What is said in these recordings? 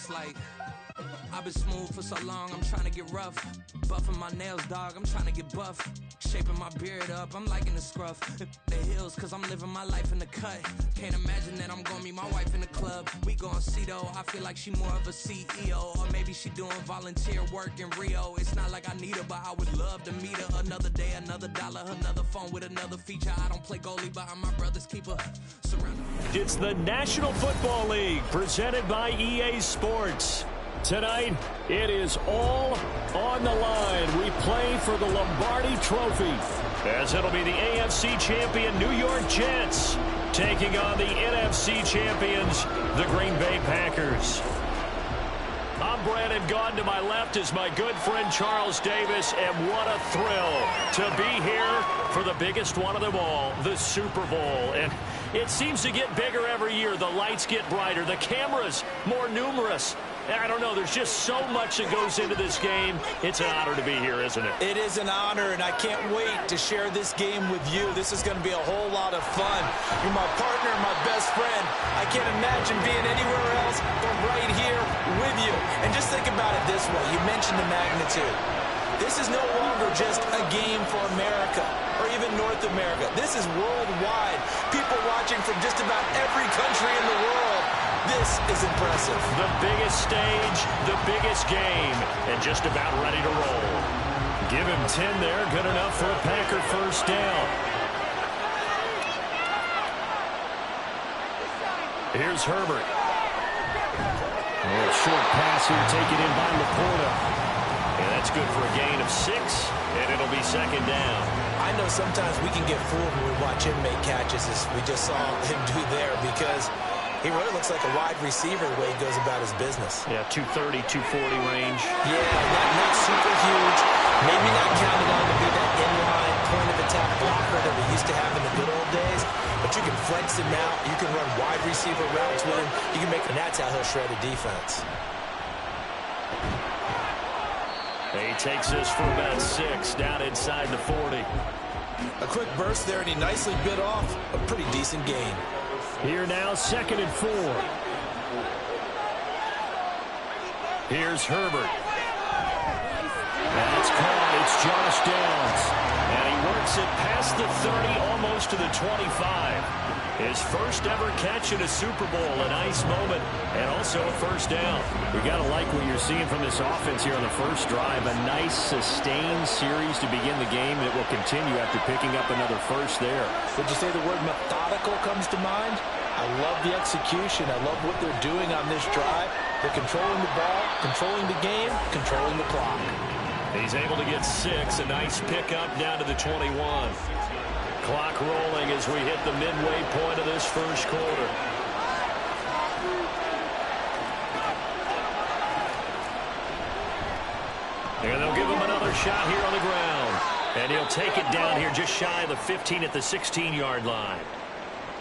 it's like I've been smooth for so long, I'm trying to get rough. Buffing my nails, dog, I'm trying to get buff. Shaping my beard up, I'm liking the scruff. The hills, cause I'm living my life in the cut. Can't imagine that I'm gonna meet my wife in the club. We gon' see though, I feel like she more of a CEO. Or maybe she doing volunteer work in Rio. It's not like I need her, but I would love to meet her. Another day, another dollar, another phone with another feature. I don't play goalie, but I'm my brother's keeper. Surrounded. It's the National Football League, presented by EA Sports. Tonight, it is all on the line. We play for the Lombardi Trophy, as it'll be the AFC champion New York Jets taking on the NFC champions, the Green Bay Packers. I'm Brandon Gaudin. To my left is my good friend Charles Davis, and what a thrill to be here for the biggest one of them all, the Super Bowl. And it seems to get bigger every year. The lights get brighter, the cameras more numerous. I don't know, there's just so much that goes into this game. It's an honor to be here, isn't it? It is an honor, and I can't wait to share this game with you. This is going to be a whole lot of fun. You're my partner, my best friend. I can't imagine being anywhere else but right here with you. And just think about it this way. You mentioned the magnitude. This is no longer just a game for America or even North America. This is worldwide. People watching from just about every country in the world. This is impressive. The biggest stage, the biggest game, and just about ready to roll. Give him 10 there, good enough for a Packer first down. Here's Herbert. A short pass here taken in by Laporta. And that's good for a gain of 6, and it'll be second down. I know sometimes we can get fooled when we watch him make catches, as we just saw him do there, because he really looks like a wide receiver the way he goes about his business. Yeah, 230, 240 range. Yeah, not super huge. Maybe not counted on to be that inline point-of-attack blocker that we used to have in the good old days. But you can flex him out. You can run wide receiver routes with him. You can make, and that's how he'll shred a defense. He takes this for about 6, down inside the 40. A quick burst there, and he nicely bit off a pretty decent gain. Here now, 2nd and 4. Here's Herbert. That's caught. It's Josh Downs. And he works it past the 30, almost to the 25. His first ever catch in a Super Bowl, a nice moment, and also a first down. You got to like what you're seeing from this offense here on the first drive. A nice, sustained series to begin the game that will continue after picking up another first there. Would you say the word methodical comes to mind? I love the execution. I love what they're doing on this drive. They're controlling the ball, controlling the game, controlling the clock. He's able to get 6, a nice pickup down to the 21. Clock rolling as we hit the midway point of this first quarter. And they'll give him another shot here on the ground. And he'll take it down here just shy of the 15 at the 16-yard line.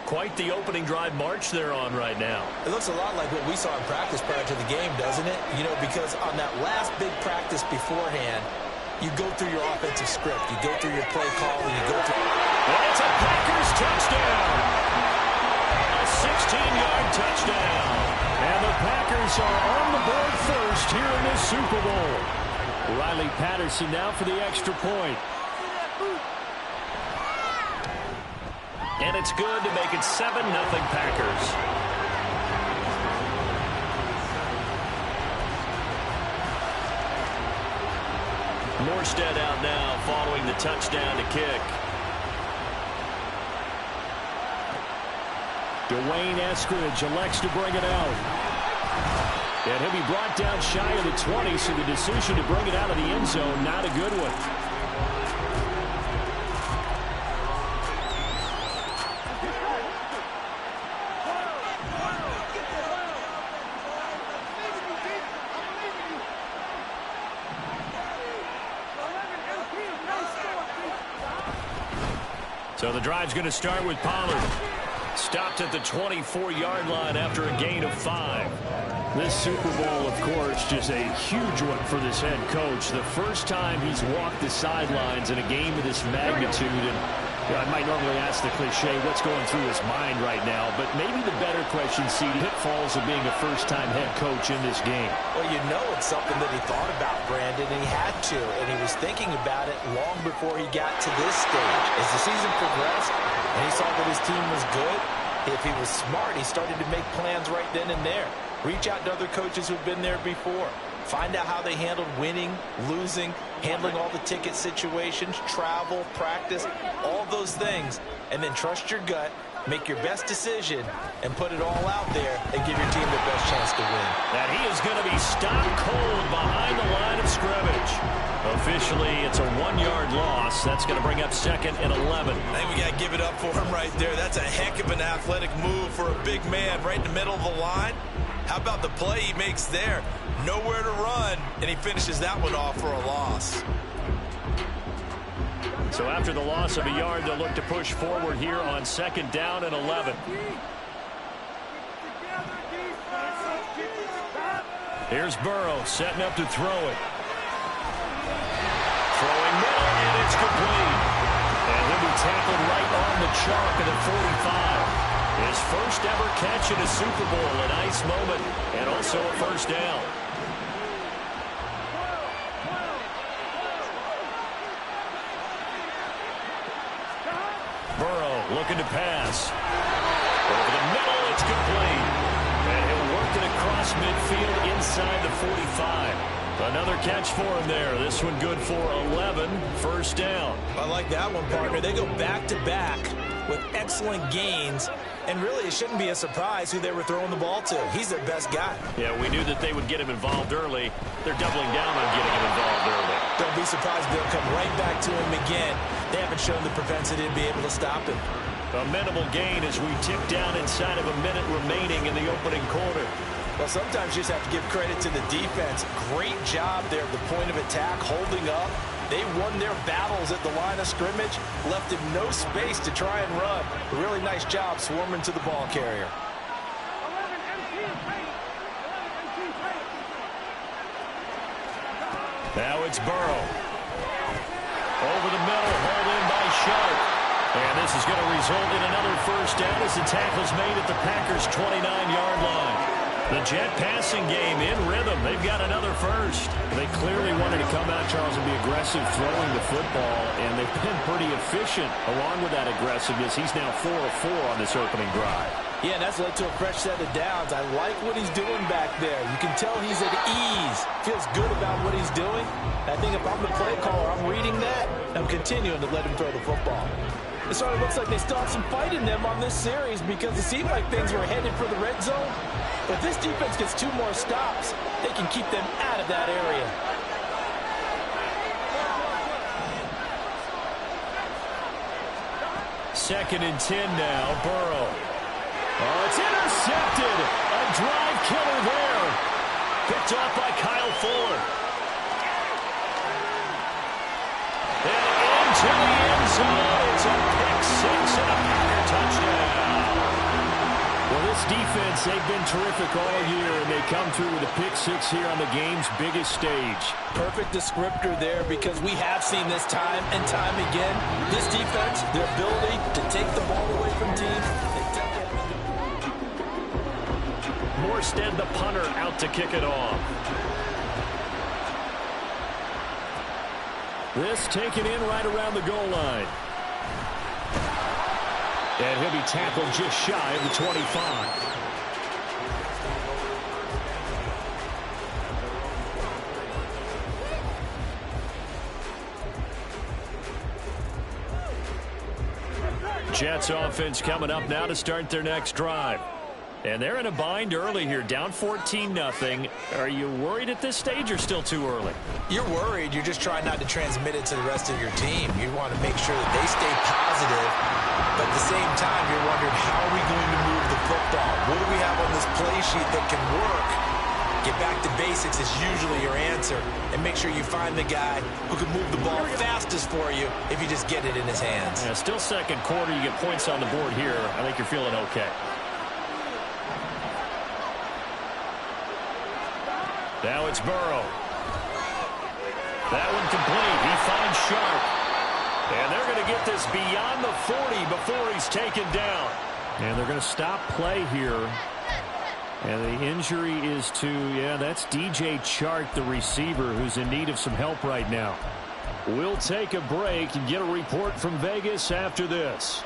Quite the opening drive march they're on right now. It looks a lot like what we saw in practice prior to the game, doesn't it? You know, because on that last big practice beforehand, you go through your offensive script. You go through your play call, and you go through... And it's a Packers touchdown. A 16-yard touchdown. And the Packers are on the board first here in this Super Bowl. Riley Patterson now for the extra point. And it's good to make it 7-0 Packers. Morstead out now following the touchdown to kick. Dwayne Eskridge elects to bring it out. And he'll be brought down shy of the 20, so the decision to bring it out of the end zone, not a good one. So the drive's going to start with Pollard. Stopped at the 24-yard line after a gain of 5. This Super Bowl, of course, just a huge one for this head coach. The first time he's walked the sidelines in a game of this magnitude. And Yeah, I might normally ask the cliche, what's going through his mind right now, but maybe the better question, CD, pitfalls of being a first-time head coach in this game. Well, you know it's something that he thought about, Brandon, and he had to, and he was thinking about it long before he got to this stage. As the season progressed and he saw that his team was good, if he was smart, he started to make plans right then and there. Reach out to other coaches who've been there before. Find out how they handled winning, losing, handling all the ticket situations, travel, practice, all those things. And then trust your gut, make your best decision, and put it all out there and give your team the best chance to win. And he is going to be stopped cold behind the line of scrimmage. Officially, it's a 1-yard loss. That's going to bring up 2nd and 11. I think we got to give it up for him right there. That's a heck of an athletic move for a big man right in the middle of the line. How about the play he makes there? Nowhere to run, and he finishes that one off for a loss. So after the loss of a yard, they'll look to push forward here on 2nd down and 11. Here's Burrow setting up to throw it. Throwing middle, and it's complete. And he'll be tackled right on the chalk at the 45. His first ever catch in a Super Bowl, a nice moment, and also a first down. Burrow looking to pass. Over the middle, it's complete. And he'll work it across midfield inside the 45. Another catch for him there. This one good for 11, first down. I like that one, partner. They go back-to-back with excellent gains. And really, it shouldn't be a surprise who they were throwing the ball to. He's their best guy. Yeah, we knew that they would get him involved early. They're doubling down on getting him involved early. Don't be surprised they'll come right back to him again. They haven't shown the propensity to be able to stop him. A minimal gain as we tick down inside of a minute remaining in the opening quarter. Well, sometimes you just have to give credit to the defense. Great job there at the point of attack, holding up. They won their battles at the line of scrimmage, left him no space to try and run. A really nice job swarming to the ball carrier. Now it's Burrow. Over the middle, hauled in by Sharp. And this is going to result in another first down as the tackle's made at the Packers' 29-yard line. The Jet passing game in rhythm. They've got another first. They clearly wanted to come out, Charles, and be aggressive throwing the football, and they've been pretty efficient along with that aggressiveness. He's now 4 of 4 on this opening drive. Yeah, and that's led to a fresh set of downs. I like what he's doing back there. You can tell he's at ease. Feels good about what he's doing. I think if I'm the play caller, I'm reading that. I'm continuing to let him throw the football. It sort of looks like they still have some fight in them on this series because it seemed like things were headed for the red zone. If this defense gets 2 more stops, they can keep them out of that area. Second and 10 now, Burrow. Oh, it's intercepted. A drive killer there. Picked off by Kyle Fuller. And into the end zone. It's a pick 6 and a Packer touchdown. Well, this defense, they've been terrific all year, and they come through with a pick 6 here on the game's biggest stage. Perfect descriptor there because we have seen this time and time again. This defense, their ability to take the ball away from teams. Morstead, the punter, out to kick it off. This taken in right around the goal line. And he'll be tackled just shy of the 25. Jets offense coming up now to start their next drive. And they're in a bind early here, down 14-0. Are you worried at this stage or still too early? You're worried. You're just trying not to transmit it to the rest of your team. You want to make sure that they stay positive, but at the same time, you're wondering, how are we going to move the football? What do we have on this play sheet that can work? Get back to basics is usually your answer, and make sure you find the guy who can move the ball fastest for you if you just get it in his hands. Yeah, still second quarter. You get points on the board here. I think you're feeling okay. Now it's Burrow. That one complete. He finds Sharp. And they're going to get this beyond the 40 before he's taken down. And they're going to stop play here. And the injury is to, that's DJ Chark, the receiver, who's in need of some help right now. We'll take a break and get a report from Vegas after this.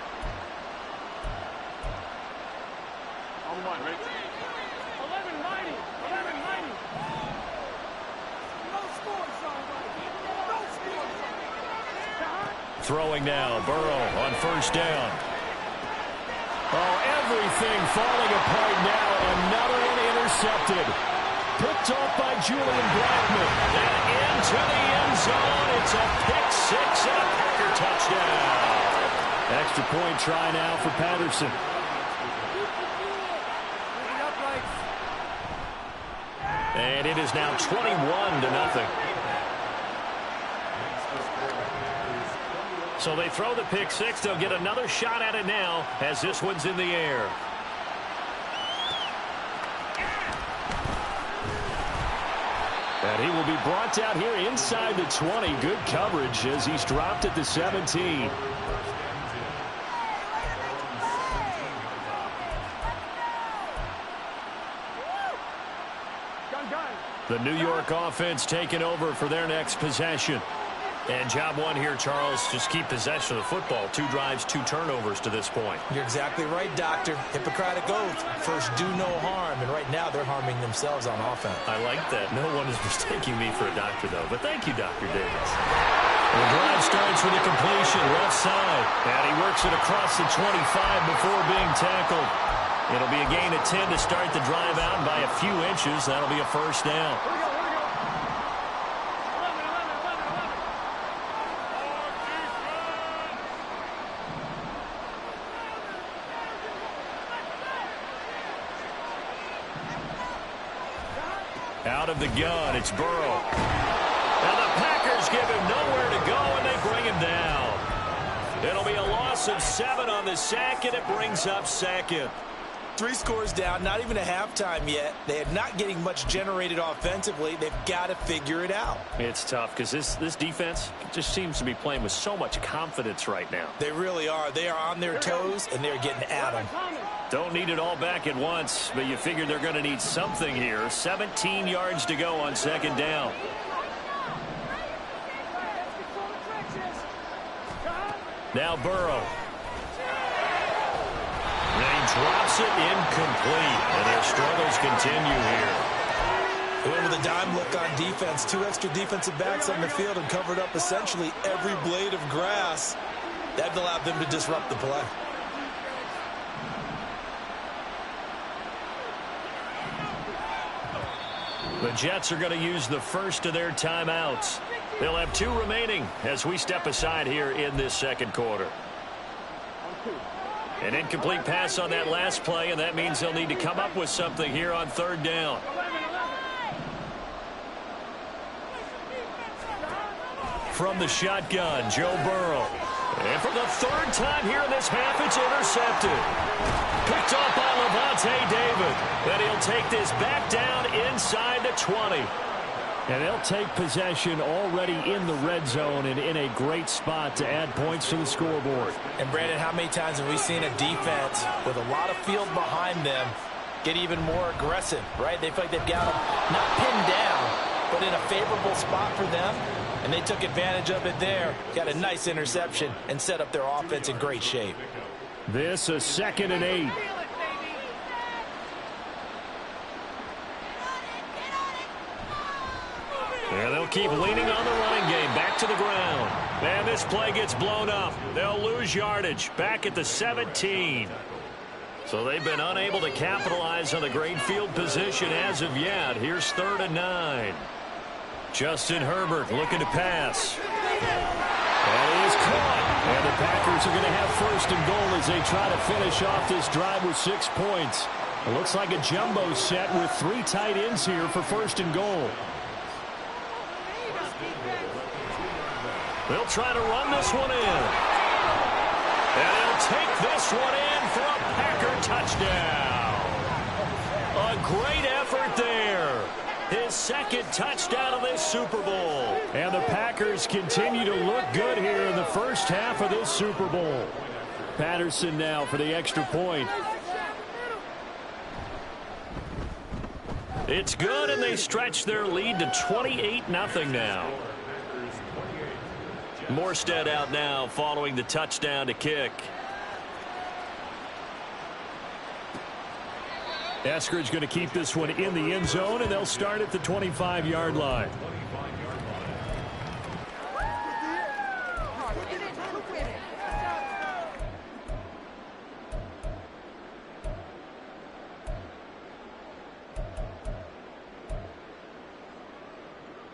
Throwing now, Burrow on first down. Oh, everything falling apart now. Another one intercepted. Picked off by Julian Blackmon. And into the end zone. It's a pick six and a Packer touchdown. Extra point try now for Patterson. And it is now 21-0. So they throw the pick six. They'll get another shot at it now as this one's in the air. And he will be brought down here inside the 20. Good coverage as he's dropped at the 17. The New York offense taking over for their next possession. And job one here, Charles, just keep possession of the football. 2 drives, 2 turnovers to this point. You're exactly right, Doctor. Hippocratic oath. First, do no harm. And right now, they're harming themselves on offense. I like that. No one is mistaking me for a doctor, though. But thank you, Dr. Davis. The drive starts with a completion, left side. And he works it across the 25 before being tackled. It'll be a gain of 10 to start the drive out by a few inches. That'll be a first down. Out of the gun, it's Burrow. And the Packers give him nowhere to go, and they bring him down. It'll be a loss of 7 on the sack, and it brings up second. 3 scores down, not even a halftime yet. They are not getting much generated offensively. They've got to figure it out. It's tough because this defense just seems to be playing with so much confidence right now. They really are. They are on their toes, and they're getting at them. Don't need it all back at once, but you figure they're going to need something here. 17 yards to go on second down. Now Burrow. And he drops it incomplete, and their struggles continue here. They went with a dime look on defense. 2 extra defensive backs on the field and covered up essentially every blade of grass. That allowed them to disrupt the play. The Jets are going to use the first of their timeouts. They'll have 2 remaining as we step aside here in this second quarter. An incomplete pass on that last play, and that means they'll need to come up with something here on third down. From the shotgun, Joe Burrow. And for the 3rd time here in this half, it's intercepted. Picked off by Lavonte David. Then he'll take this back down inside the 20. And they'll take possession already in the red zone and in a great spot to add points to the scoreboard. And, Brandon, how many times have we seen a defense with a lot of field behind them get even more aggressive, right? They feel like they've got them not pinned down, but in a favorable spot for them, and they took advantage of it there. Got a nice interception and set up their offense in great shape. This is 2nd and 8. And they'll keep leaning on the running game. Back to the ground. And this play gets blown up. They'll lose yardage. Back at the 17. So they've been unable to capitalize on the great field position as of yet. Here's 3rd and 9. Justin Herbert looking to pass. And he is caught. And the Packers are going to have 1st and goal as they try to finish off this drive with 6 points. It looks like a jumbo set with 3 tight ends here for 1st and goal. They'll try to run this one in. And they'll take this one in for a Packer touchdown. A great effort there. His second touchdown of this Super Bowl. And the Packers continue to look good here in the first half of this Super Bowl. Patterson now for the extra point. It's good, and they stretch their lead to 28-0 now. Morstead out now following the touchdown to kick. Eskridge going to keep this one in the end zone, and they'll start at the 25-yard line.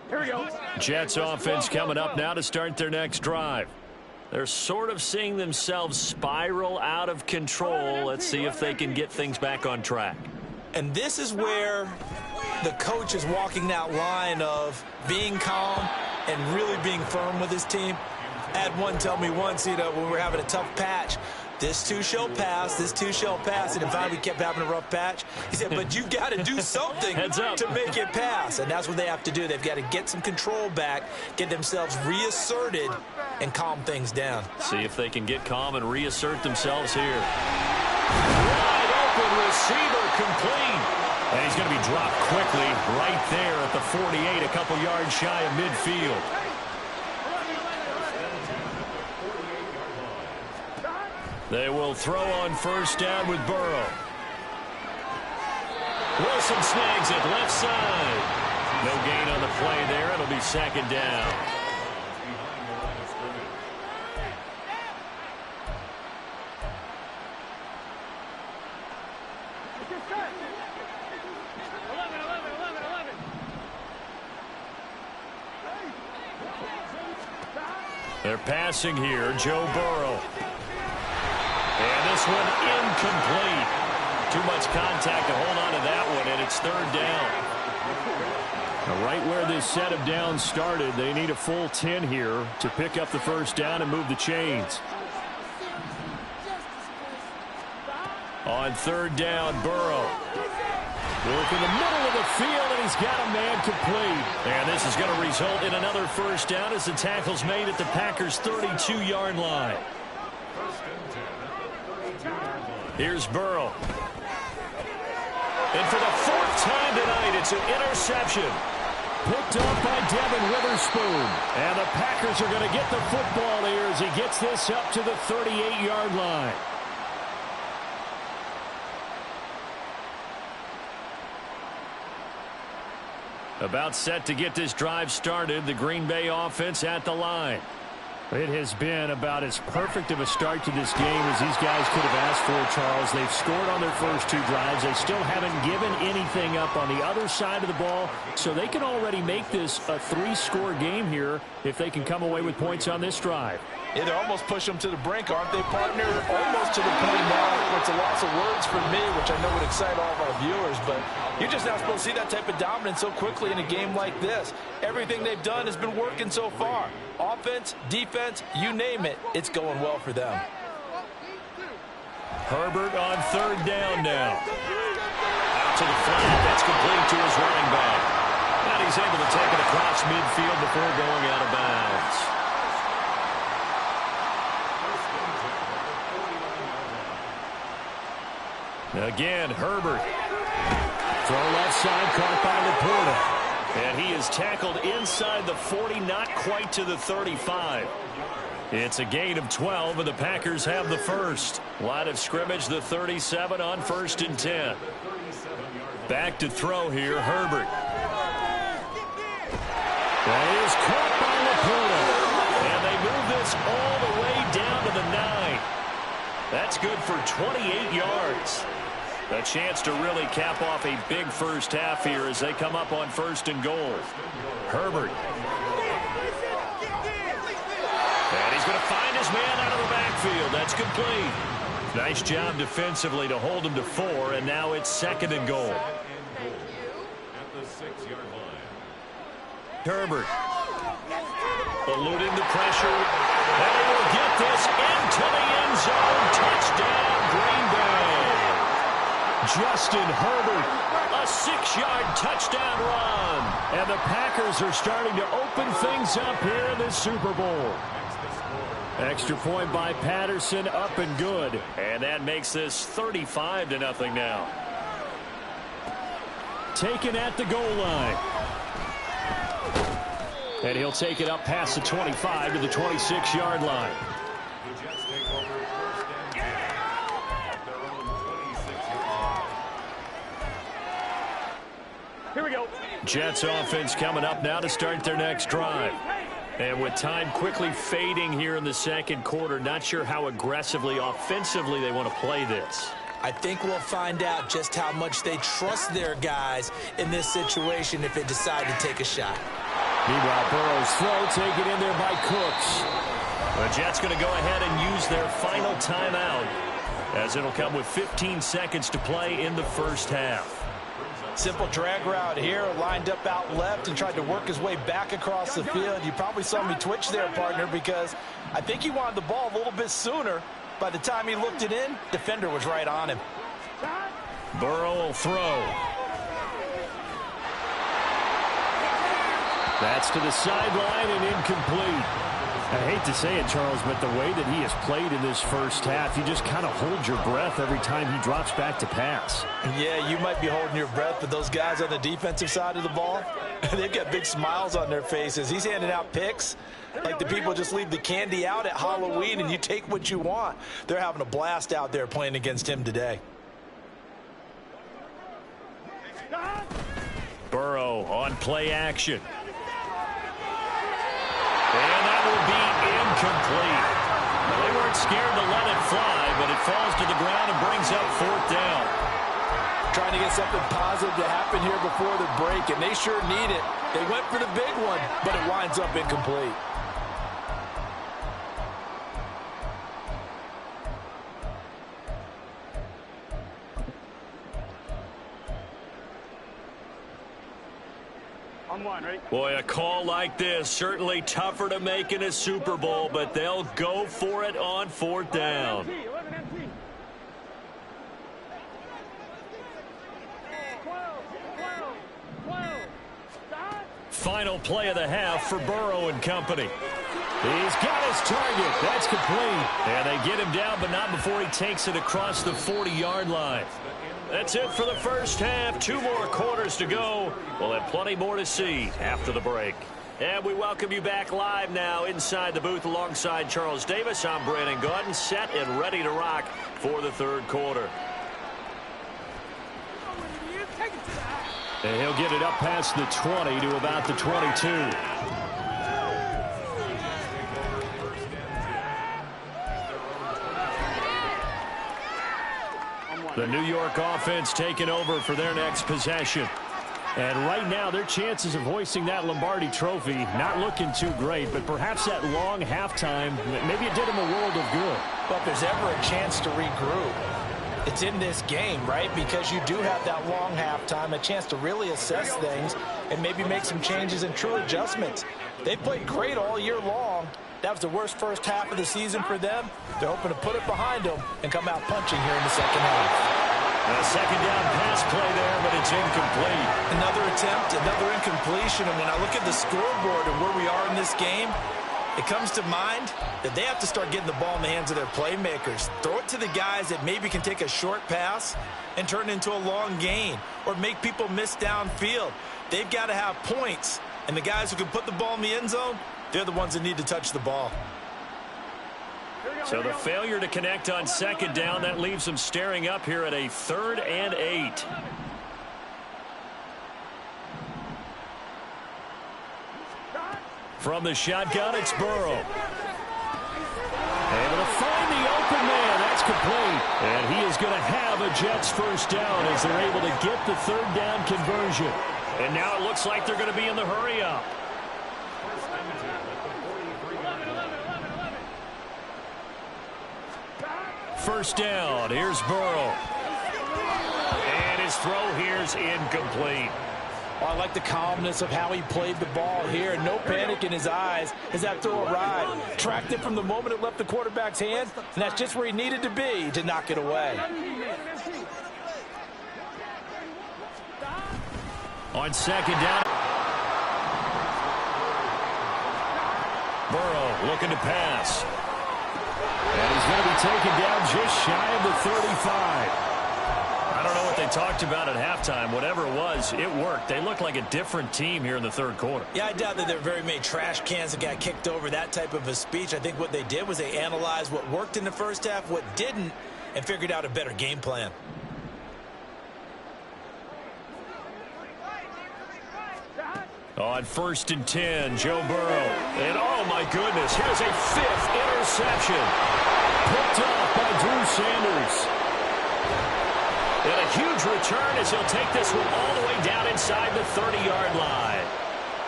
Here we go. Jets offense coming up now to start their next drive. They're sort of seeing themselves spiral out of control. Let's see if they can get things back on track. And this is where the coach is walking that line of being calm and really being firm with his team. I had one tell me once, when we were having a tough patch, this too shall pass, this too shall pass. And finally we kept having a rough patch. He said, but you've got to do something to make it pass. And that's what they have to do. They've got to get some control back, get themselves reasserted, and calm things down. See if they can get calm and reassert themselves here. Wide open receiver complete. And he's going to be dropped quickly right there at the 48, a couple yards shy of midfield. They will throw on first down with Burrow. Wilson snags it left side. No gain on the play there. It'll be second down. They're passing here, Joe Burrow. And this one incomplete. Too much contact to hold on to that one, and it's third down. Now, right where this set of downs started, they need a full 10 here to pick up the first down and move the chains. On third down, Burrow. Work in the middle of the field, and he's got a man complete. And this is going to result in another first down as the tackle's made at the Packers' 32-yard line. Here's Burrow. And for the fourth time tonight, it's an interception. Picked up by Devin Witherspoon. And the Packers are going to get the football here as he gets this up to the 38-yard line. About set to get this drive started, the Green Bay offense at the line. It has been about as perfect of a start to this game as these guys could have asked for, Charles. They've scored on their first two drives. They still haven't given anything up on the other side of the ball, so they can already make this a three-score game here if they can come away with points on this drive. Yeah, they almost push them to the brink, aren't they, partner? Almost to the point now where it's a loss of words for me, which I know would excite all of our viewers, but you're just not supposed to see that type of dominance so quickly in a game like this. Everything they've done has been working so far. Offense, defense, you name it, it's going well for them. Herbert on third down now. Out to the flat, that's complete to his running back. And he's able to take it across midfield before going out of bounds. Again, Herbert. Throw left side, caught by Laporta. And he is tackled inside the 40, not quite to the 35. It's a gain of 12, and the Packers have the first. Line of scrimmage, the 37 on 1st and 10. Back to throw here, Herbert. That is caught by Laporta. And they move this all the way down to the 9. That's good for 28 yards. A chance to really cap off a big first half here as they come up on 1st and goal. Herbert. And he's going to find his man out of the backfield. That's complete. Nice job defensively to hold him to 4, and now it's 2nd and goal. Herbert. Eluding the pressure. And he will get this into the end zone. Touchdown, Green Bay. Justin Herbert, a 6-yard touchdown run. And the Packers are starting to open things up here in the Super Bowl. Extra point by Patterson, up and good. And that makes this 35-0 now. Taken at the goal line. And he'll take it up past the 25 to the 26-yard line. Here we go. Jets offense coming up now to start their next drive. And with time quickly fading here in the second quarter, not sure how aggressively, offensively they want to play this. I think we'll find out just how much they trust their guys in this situation if they decide to take a shot. Meanwhile, Burrow's throw taken in there by Cooks. The Jets going to go ahead and use their final timeout, as it'll come with 15 seconds to play in the first half. Simple drag route here, lined up out left and tried to work his way back across the field. You probably saw me twitch there, partner, because I think he wanted the ball a little bit sooner. By the time he looked it in, defender was right on him. Burrow will throw. That's to the sideline and incomplete. I hate to say it, Charles, but the way that he has played in this first half, you just kind of hold your breath every time he drops back to pass. Yeah, you might be holding your breath, but those guys on the defensive side of the ball, they've got big smiles on their faces. He's handing out picks like the people just leave the candy out at Halloween and you take what you want. They're having a blast out there playing against him today. Burrow on play action. And that will be incomplete. They weren't scared to let it fly, but it falls to the ground and brings up 4th down. Trying to get something positive to happen here before the break, and they sure need it. They went for the big one, but it winds up incomplete. Boy, a call like this, certainly tougher to make in a Super Bowl, but they'll go for it on 4th down. Final play of the half for Burrow and company. He's got his target. That's complete. And they get him down, but not before he takes it across the 40-yard line. That's it for the first half. 2 more quarters to go. We'll have plenty more to see after the break. And we welcome you back live now inside the booth alongside Charles Davis. I'm Brandon Gaudin, set and ready to rock for the third quarter. And he'll get it up past the 20 to about the 22. The New York offense taking over for their next possession. And right now, their chances of hoisting that Lombardi trophy not looking too great, but perhaps that long halftime, maybe it did them a world of good. But if there's ever a chance to regroup, it's in this game, right? Because you do have that long halftime, a chance to really assess things and maybe make some changes and true adjustments. They played great all year long. That was the worst first half of the season for them. They're hoping to put it behind them and come out punching here in the second half. A second down pass play there, but it's incomplete. Another attempt, another incompletion. And when I look at the scoreboard and where we are in this game, it comes to mind that they have to start getting the ball in the hands of their playmakers. Throw it to the guys that maybe can take a short pass and turn it into a long gain or make people miss downfield. They've got to have points. And the guys who can put the ball in the end zone, they're the ones that need to touch the ball. So the failure to connect on second down, that leaves them staring up here at a 3rd and 8. From the shotgun, it's Burrow. Able to find the open man. That's complete. And he is going to have a Jets first down as they're able to get the 3rd down conversion. And now it looks like they're going to be in the hurry-up. First down. Here's Burrow. And his throw here's incomplete. Well, I like the calmness of how he played the ball here. No panic in his eyes as that throw arrived. Tracked it from the moment it left the quarterback's hand, and that's just where he needed to be to knock it away. On second down. Burrow looking to pass. And he's going to be taken down just shy of the 35. I don't know what they talked about at halftime. Whatever it was, it worked. They look like a different team here in the third quarter. Yeah, I doubt that there are very many trash cans that got kicked over, that type of a speech. I think what they did was they analyzed what worked in the first half, what didn't, and figured out a better game plan. On 1st and 10, Joe Burrow. And oh my goodness, here's a 5th interception. Picked off by Drew Sanders. And a huge return as he'll take this one all the way down inside the 30-yard line.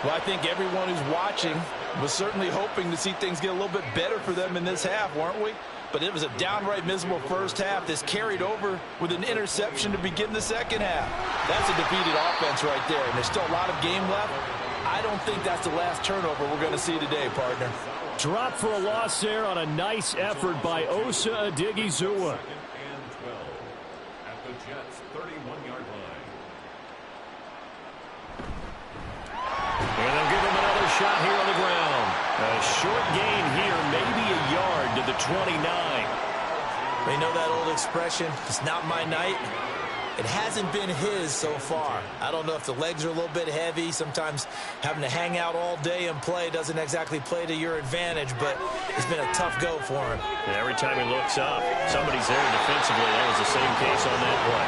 Well, I think everyone who's watching was certainly hoping to see things get a little bit better for them in this half, weren't we? But it was a downright miserable first half. This carried over with an interception to begin the second half. That's a defeated offense right there, and there's still a lot of game left. I don't think that's the last turnover we're going to see today, partner. Drop for a loss there on a nice effort by Osa Odighizuwa. And they'll give him another shot here on the ground. A short gain here, maybe a yard to the 29. They know that old expression, it's not my night. It hasn't been his so far. I don't know if the legs are a little bit heavy. Sometimes having to hang out all day and play doesn't exactly play to your advantage, but it's been a tough go for him. And every time he looks up, somebody's there defensively. That was the same case on that play.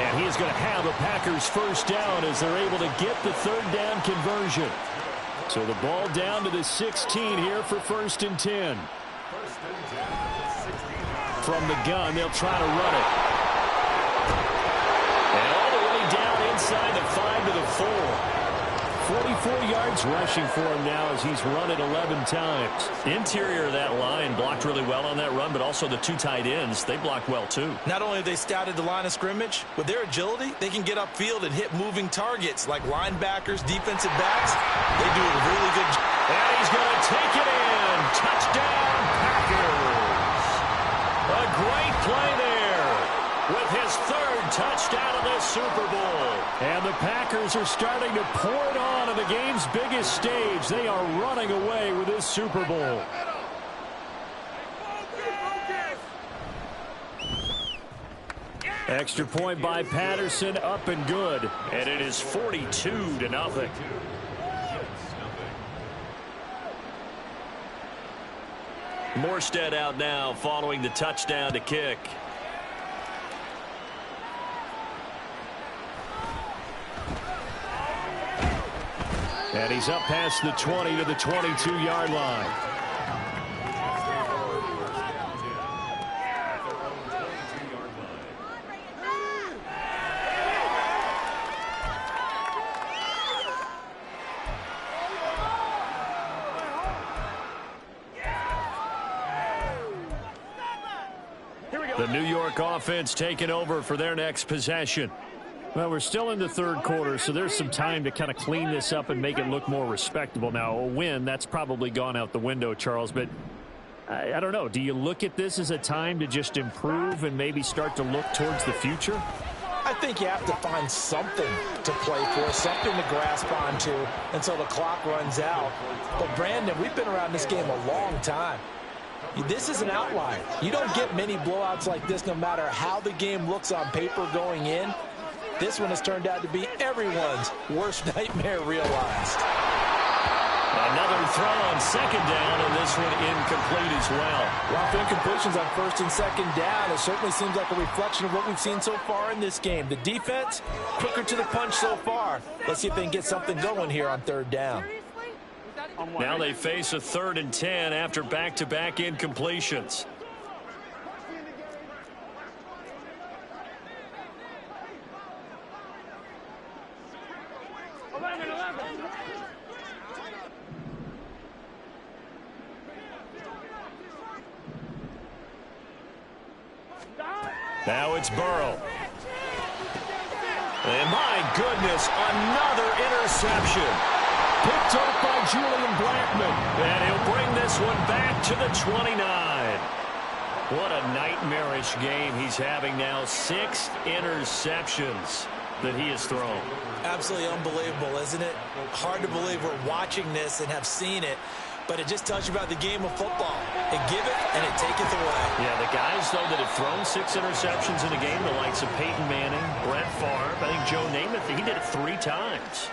And he is going to have a Packers first down as they're able to get the third down conversion. So the ball down to the 16 here for 1st and 10. From the gun, they'll try to run it. And all the way down inside the 5 to the 4. 44 yards rushing for him now as he's run it 11 times. Interior of that line blocked really well on that run, but also the 2 tight ends, they blocked well too. Not only have they scouted the line of scrimmage, with their agility, they can get upfield and hit moving targets like linebackers, defensive backs. They do a really good job. And he's going to take it in. Touchdown, Packers. A great play there with his 3rd touchdown of this Super Bowl. And the Packers are starting to pour it on the game's biggest stage. They are running away with this Super Bowl. Extra point by Patterson, up and good. And it is 42-0. Morstead out now following the touchdown to kick. And he's up past the 20 to the 22-yard line. The New York offense taking over for their next possession. Well, we're still in the third quarter, so there's some time to kind of clean this up and make it look more respectable. Now, a win, that's probably gone out the window, Charles, but I don't know. Do you look at this as a time to just improve and maybe start to look towards the future? I think you have to find something to play for, something to grasp onto until the clock runs out. But, Brandon, we've been around this game a long time. This is an outlier. You don't get many blowouts like this no matter how the game looks on paper going in. This one has turned out to be everyone's worst nightmare realized. Another throw on second down, and this one incomplete as well. Rough incompletions on 1st and 2nd down. It certainly seems like a reflection of what we've seen so far in this game. The defense, quicker to the punch so far. Let's see if they can get something going here on 3rd down. Now they face a 3rd and 10 after back-to-back incompletions. Now it's Burrow. And my goodness, another interception. Picked up by Julian Blackmon. And he'll bring this one back to the 29. What a nightmarish game he's having now. 6 interceptions. that he has thrown. Absolutely unbelievable, isn't it? Hard to believe we're watching this and have seen it, but it just tells you about the game of football. It giveth and it taketh away. Yeah, the guys, though, that have thrown 6 interceptions in a game, the likes of Peyton Manning, Brett Favre, I think Joe Namath, he did it 3 times.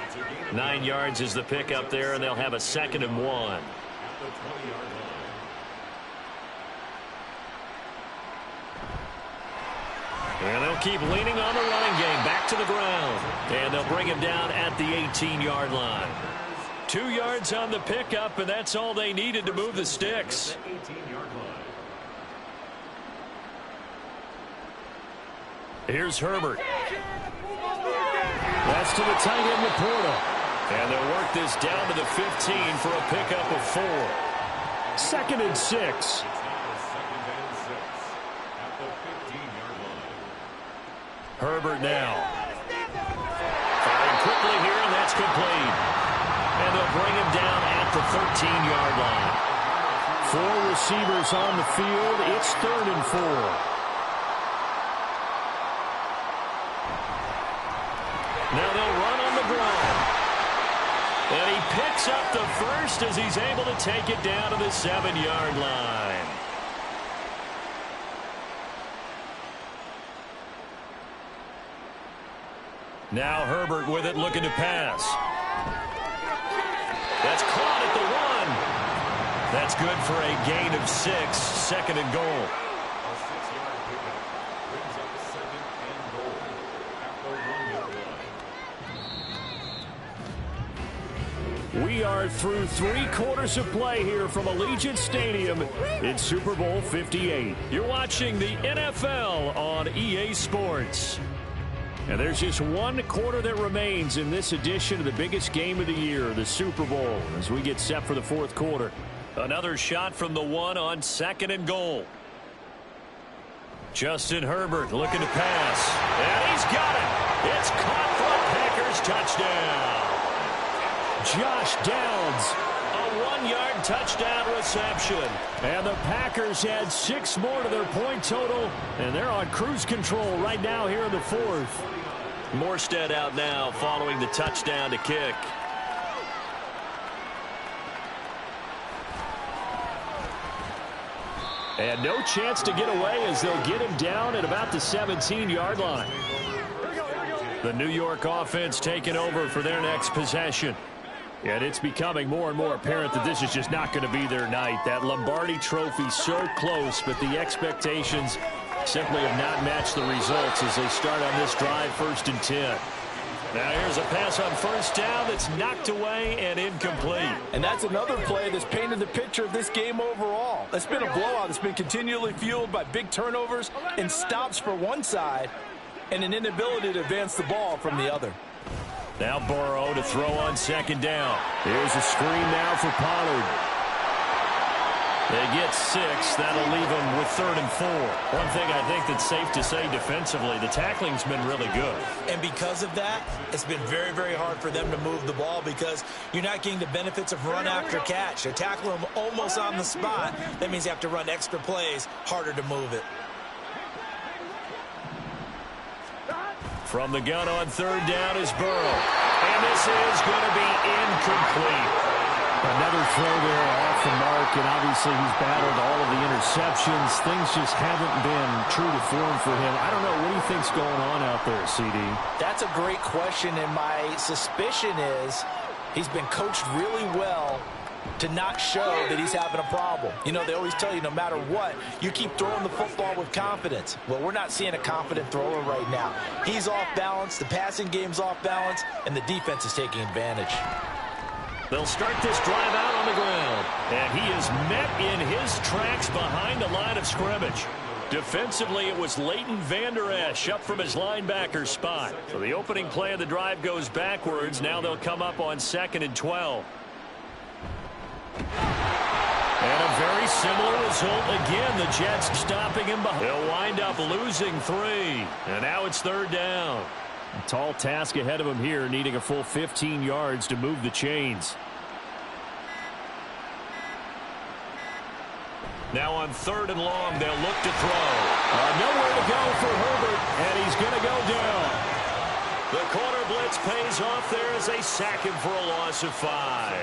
9 yards is the pick up there, and they'll have a 2nd and 1. And they'll keep leaning on the running game. Back to the ground. And they'll bring him down at the 18-yard line. 2 yards on the pickup, and that's all they needed to move the sticks. Here's Herbert. That's to the tight end, Laporta. And they'll work this down to the 15 for a pickup of 4. 2nd and 6. Herbert now. Firing quickly here, and that's complete. And they'll bring him down at the 13-yard line. 4 receivers on the field. It's 3rd and 4. Now they'll run on the ground. And he picks up the first as he's able to take it down to the 7-yard line. Now Herbert with it, looking to pass. That's caught at the 1. That's good for a gain of 6, 2nd and goal. We are through 3 quarters of play here from Allegiant Stadium in Super Bowl 58. You're watching the NFL on EA Sports. And there's just 1 quarter that remains in this edition of the biggest game of the year, the Super Bowl, as we get set for the 4th quarter. Another shot from the 1 on 2nd and goal. Justin Herbert looking to pass. And he's got it. It's caught for a Packers touchdown. Josh Downs, a 1-yard touchdown reception. And the Packers add 6 more to their point total, and they're on cruise control right now here in the 4th. Morstead out now following the touchdown to kick. And no chance to get away as they'll get him down at about the 17-yard line. The New York offense taking over for their next possession. And it's becoming more and more apparent that this is just not going to be their night. That Lombardi Trophy so close, but the expectations simply have not matched the results as they start on this drive, 1st and 10. Now here's a pass on 1st down that's knocked away and incomplete. And that's another play that's painted the picture of this game overall. It's been a blowout. It's been continually fueled by big turnovers and stops for one side and an inability to advance the ball from the other. Now Burrow to throw on 2nd down. Here's a screen now for Pollard. They get 6. That'll leave them with 3rd and 4. One thing I think that's safe to say defensively, the tackling's been really good. And because of that, it's been very, very hard for them to move the ball because you're not getting the benefits of run after catch. They're tackling them almost on the spot. That means you have to run extra plays, harder to move it. From the gun on 3rd down is Burrow. And this is going to be incomplete. Another throw there off the mark, and obviously he's battled all of the interceptions. Things just haven't been true to form for him. I don't know. What do you think's going on out there, CD? That's a great question, and my suspicion is he's been coached really well to not show that he's having a problem. You know, they always tell you no matter what, you keep throwing the football with confidence. Well, we're not seeing a confident thrower right now. He's off balance, the passing game's off balance, and the defense is taking advantage. They'll start this drive out on the ground, and he is met in his tracks behind the line of scrimmage. Defensively, it was Leighton Vander Esch up from his linebacker spot. So the opening play of the drive goes backwards. Now they'll come up on 2nd and 12. And a very similar result again. The Jets stopping him behind. They'll wind up losing 3. And now it's 3rd down. A tall task ahead of him here, needing a full 15 yards to move the chains. Now on 3rd and long, they'll look to throw. Nowhere to go for Herbert, and he's going to go down. The corner blitz pays off there as they sack him for a loss of 5.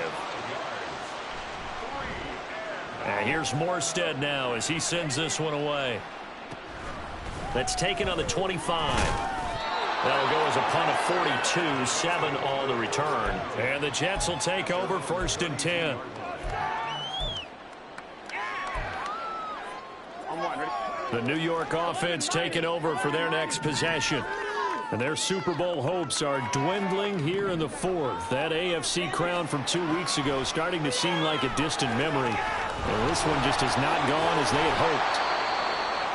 And here's Morstead now as he sends this one away. That's taken on the 25. That'll go as a punt of 42, 7 on the return. And the Jets will take over 1st and 10. The New York offense taking over for their next possession. And their Super Bowl hopes are dwindling here in the 4th. That AFC crown from 2 weeks ago starting to seem like a distant memory. And this one just has not gone as they had hoped.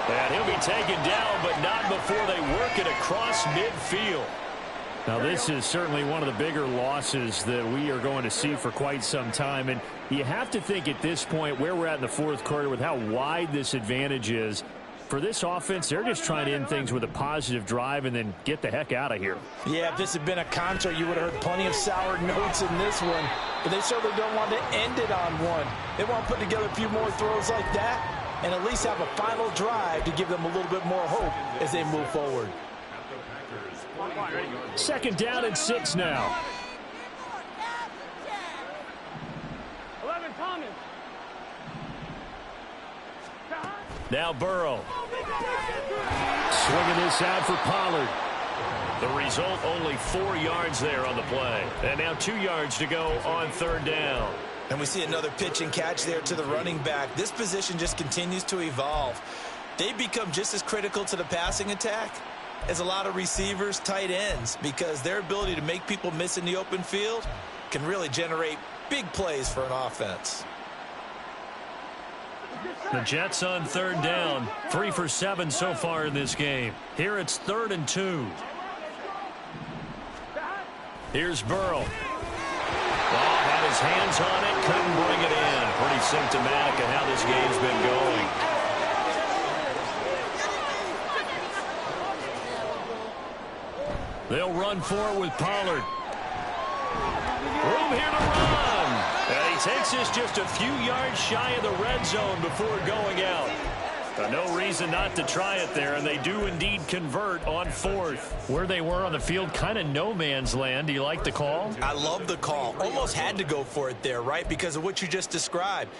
And he'll be taken down, but not before they work it across midfield. Now, this is certainly one of the bigger losses that we are going to see for quite some time. And you have to think at this point where we're at in the 4th quarter with how wide this advantage is. For this offense, they're just trying to end things with a positive drive and then get the heck out of here. Yeah, if this had been a concert, you would have heard plenty of sour notes in this one. But they certainly don't want to end it on one. They want to put together a few more throws like that and at least have a final drive to give them a little bit more hope as they move forward. 2nd down and 6 now. 11, Thomas. Now Burrow. Swinging this out for Pollard. The result, only 4 yards there on the play. And now 2 yards to go on 3rd down. And we see another pitch and catch there to the running back. This position just continues to evolve. They become just as critical to the passing attack as a lot of receivers, tight ends, because their ability to make people miss in the open field can really generate big plays for an offense. The Jets on 3rd down. 3 for 7 so far in this game. Here it's 3rd and 2. Here's Burrow. Oh, had his hands on it, couldn't bring it in. Pretty symptomatic of how this game's been going. They'll run for it with Pollard. Room here to run. And he takes this just a few yards shy of the red zone before going out. No reason not to try it there, and they do indeed convert on 4th. Where they were on the field, kind of no man's land. Do you like the call? I love the call. Almost had to go for it there, right, because of what you just described.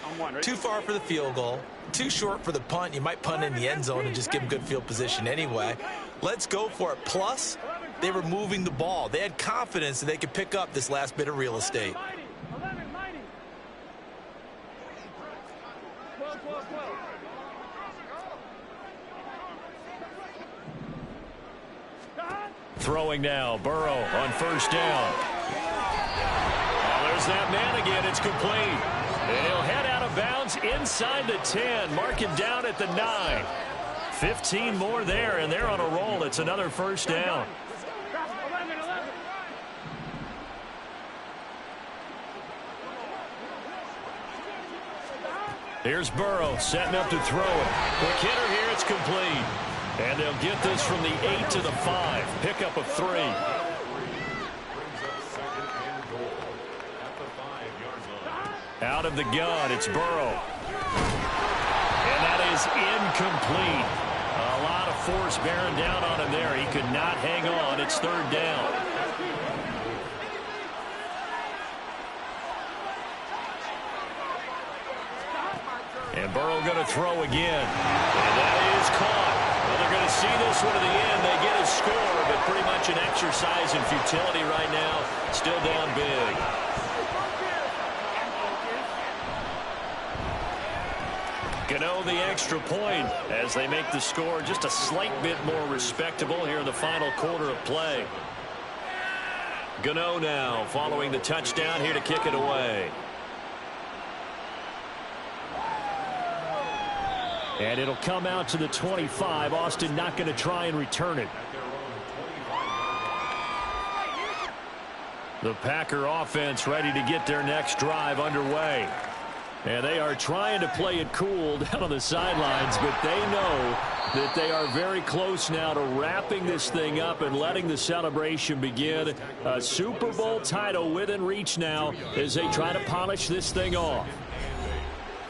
Too far for the field goal, too short for the punt. You might punt in the end zone and just give them good field position anyway. Let's go for it. Plus, they were moving the ball. They had confidence that they could pick up this last bit of real estate. Throwing now, Burrow on 1st down. Oh, there's that man again. It's complete. And he'll head out of bounds inside the 10. Mark him down at the 9. 15 more there, and they're on a roll. It's another 1st down. Here's Burrow setting up to throw it. Quick hitter here. It's complete. And they'll get this from the 8 to the 5. Pickup of 3. Out of the gun, it's Burrow. And that is incomplete. A lot of force bearing down on him there. He could not hang on. It's 3rd down. And Burrow going to throw again. And that is caught. Well, they're going to see this one to the end. They get a score, but pretty much an exercise in futility right now. Still down big. Gano the extra point as they make the score just a slight bit more respectable here in the final quarter of play. Gano now following the touchdown here to kick it away. And it'll come out to the 25. Austin not going to try and return it. The Packer offense ready to get their next drive underway. And they are trying to play it cool down on the sidelines, but they know that they are very close now to wrapping this thing up and letting the celebration begin. A Super Bowl title within reach now as they try to polish this thing off.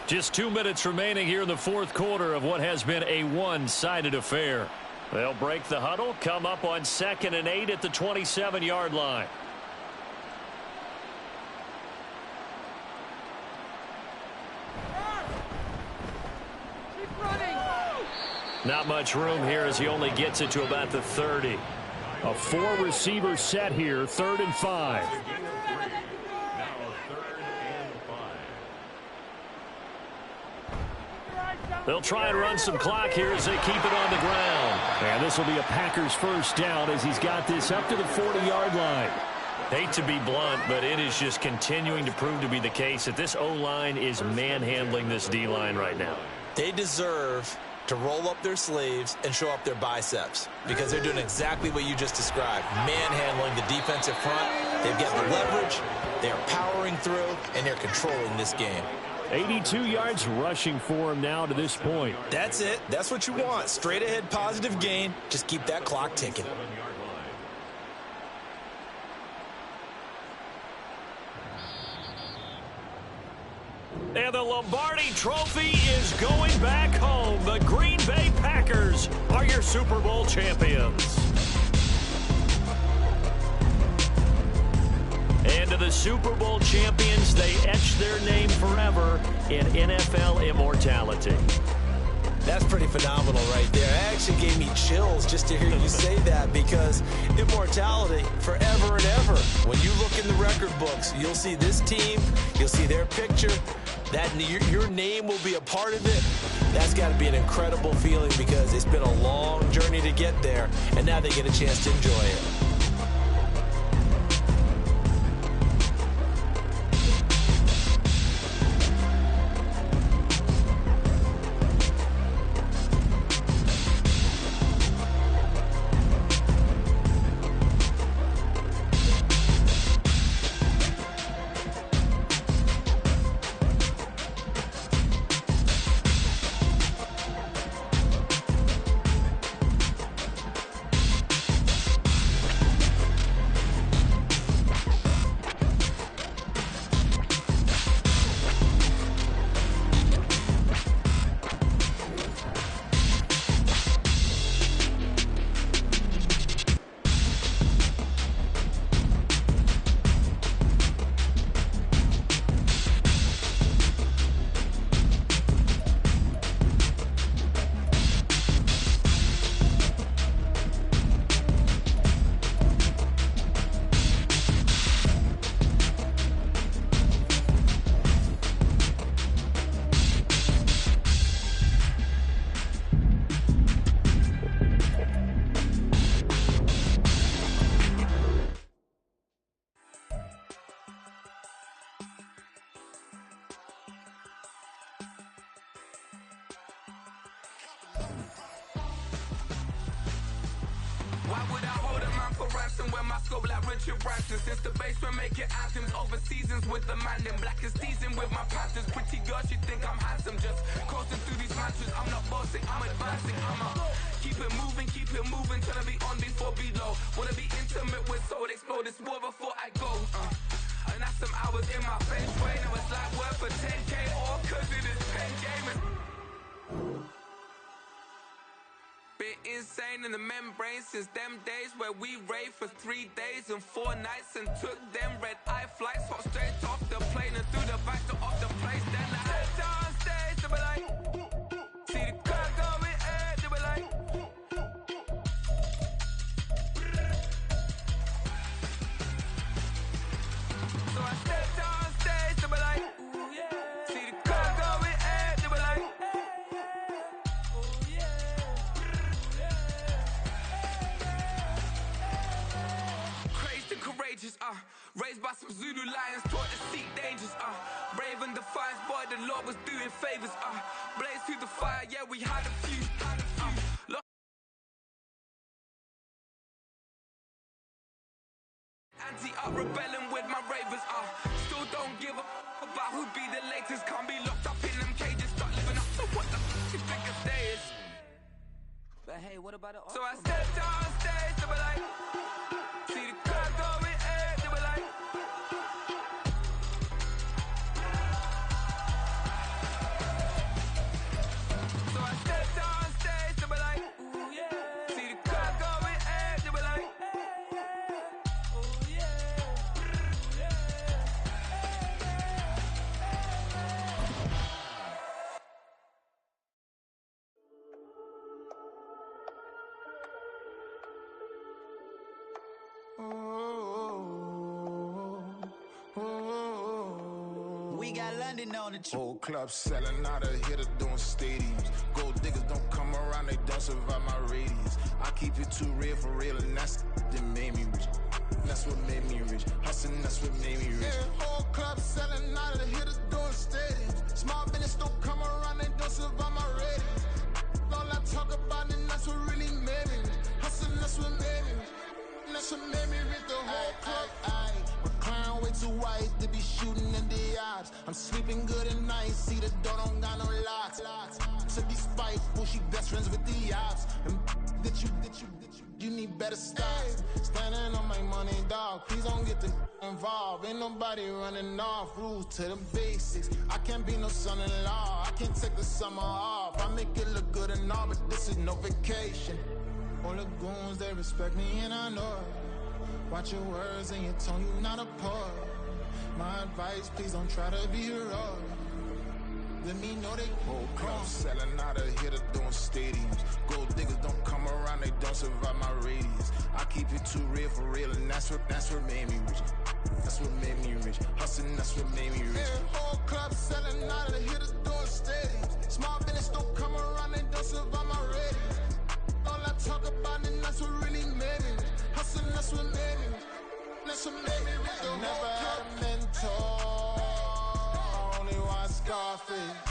Just 2 minutes remaining here in the 4th quarter of what has been a one-sided affair. They'll break the huddle, come up on 2nd and 8 at the 27-yard line. Not much room here as he only gets it to about the 30. A 4-receiver set here, 3rd and 5. They'll try and run some clock here as they keep it on the ground. And this will be a Packers first down as he's got this up to the 40-yard line. Hate to be blunt, but it is just continuing to prove to be the case that this O-line is manhandling this D-line right now. They deserve to roll up their sleeves and show up their biceps because they're doing exactly what you just described, manhandling the defensive front. They've got the leverage, they're powering through, and they're controlling this game. 82 yards rushing for him now to this point. That's it. That's what you want. Straight ahead positive gain. Just keep that clock ticking. And the Lombardi Trophy is going back home. The Green Bay Packers are your Super Bowl champions. And to the Super Bowl champions, they etch their name forever in NFL immortality. That's pretty phenomenal right there. It actually gave me chills just to hear you say that because immortality forever and ever. When you look in the record books, you'll see this team, you'll see their picture, that your name will be a part of it. That's got to be an incredible feeling because it's been a long journey to get there, and now they get a chance to enjoy it. Why would I hold a man for ransom when my scope like Richard Branson? Since the basement making anthems over seasons with the man in black is teasing with my Panthers. Pretty girl, she think I'm handsome. Just coasting through these mantras. I'm not bossing, I'm advancing. Keep it moving, trying to be on before below. Wanna be intimate with soul, explode this war before I go. And that's some hours in my bench way. Now it's like work for 10K all cause it is pen gaming. Been insane in the membrane since them days where we raved for 3 days and 4 nights and took them red-eye flights, hot straight off the plane and through the back door of the place. Then I head down stage, they be like, see the crowd going air, they be like, so I step down stage, they be like, ooh yeah, see the crowd going air, they be like, ooh yeah. Courageous, raised by some Zulu lions, taught to seek dangers, brave and defiant, boy, the Lord was doing favors, blaze through the fire, yeah, we had a few, anti-up, rebelling with my ravers, still don't give a about who'd be the latest, can't be locked up in them cages, start living up to what the you think a day is. But hey, what about it? So I stepped down stage, they were like, see the crowd going air, they were like, so I stepped down stage, they were like, ooh yeah, see We got London on the Whole club selling out of hitter doing stadiums. Gold diggers don't come around, they don't survive my radius. I keep it too real for real, and that's that made me rich. That's what made me rich. Hustling, that's what made me rich. Yeah, whole club selling out of hitters doing stadiums. Small business don't come around, they don't survive my radius. All I talk about, and that's what really made me rich. Hustling, that's what made me rich. That's what made me rich. The whole club. McLaren way too white to be shooting in the odds. I'm sleeping good at night, see the door don't got no locks. To be spiteful, she best friends with the ops. And you need better stocks. Standing on my money, dog. Please don't get the involved. Ain't nobody running off. Rules to the basics. I can't be no son-in-law. I can't take the summer off. I make it look good and all, but this is no vacation. All the goons, they respect me and I know it. Watch your words and your tone, you not a poet. My advice, please don't try to be heroic. Let me know they whole club selling out of hitter doing stadiums. Gold diggers don't come around, they don't survive my radius. I keep it too real for real, and that's what made me rich. That's what made me rich. Hustling, that's what made me rich. Yeah, whole club selling out of hitters doing stadiums. Small business don't come around, they don't survive my radius. All I talk about, and that's what really made me rich. Hustling, that's what made me rich. That's what made me rich. Never had a mentor, only watch Scarface.